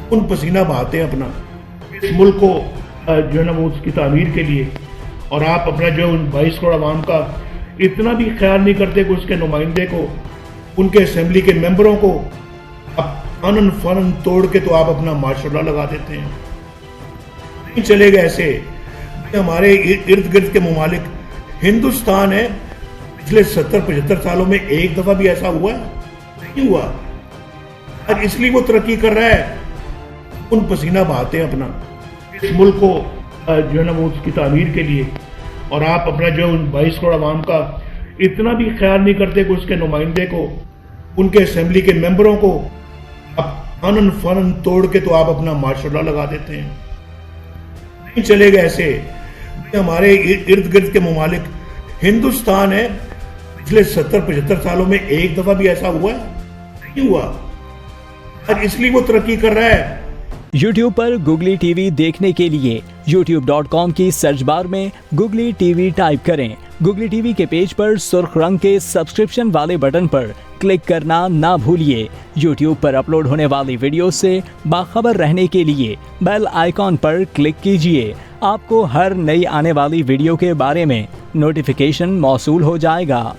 خون پسینہ بہاتے ہیں اپنا اس ملک کو جو ہے نا وہ اس کی تعمیر کے لیے، اور آپ اپنا جو 22 کروڑ عوام کا اتنا بھی خیال نہیں کرتے کہ اس کے نمائندے کو، ان کے اسمبلی کے ممبروں کو آپ انن فنن توڑ کے تو آپ اپنا ماشاء اللہ لگا دیتے ہیں۔ نہیں چلے گا ایسے۔ ہمارے ارد گرد کے ممالک، ہندوستان ہے، پچھلے 70-75 سالوں میں ایک دفعہ بھی ایسا ہوا ہے؟ نہیں ہوا۔ اور اس لیے وہ ترقی کر رہا ہے، خون پسینہ بہاتے ہیں اپنا اس ملک کو جو ہے نا وہ اس کی تعمیر کے لیے، اور آپ اپنا جو 22 کروڑ عوام کا اتنا بھی خیال نہیں کرتے کہ اس کے نمائندے کو، ان کے اسمبلی کے ممبروں کو آپ انن فنن توڑ کے تو آپ اپنا ماشاء اللہ لگا دیتے ہیں۔ نہیں چلے گا ایسے۔ ہمارے ارد گرد کے ممالک، ہندوستان ہے، پچھلے 70-75 سالوں میں ایک دفعہ بھی ایسا ہوا ہے؟ نہیں ہوا۔ اور اس لیے وہ ترقی کر رہا ہے۔ یوٹیوب پر گوگلی ٹی وی دیکھنے کے لیے youtube.com کی سرچ بار میں گوگلی ٹی وی ٹائپ کریں۔ گوگلی ٹی وی کے پیج پر سرخ رنگ کے سبسکرپشن والے بٹن پر کلک کرنا نہ بھولیے۔ یوٹیوب پر اپلوڈ ہونے والی ویڈیو سے باخبر رہنے کے لیے بیل آئیکن پر کلک کیجیے۔ آپ کو ہر نئی آنے والی ویڈیو کے بارے میں نوٹیفیکیشن موصول ہو جائے گا۔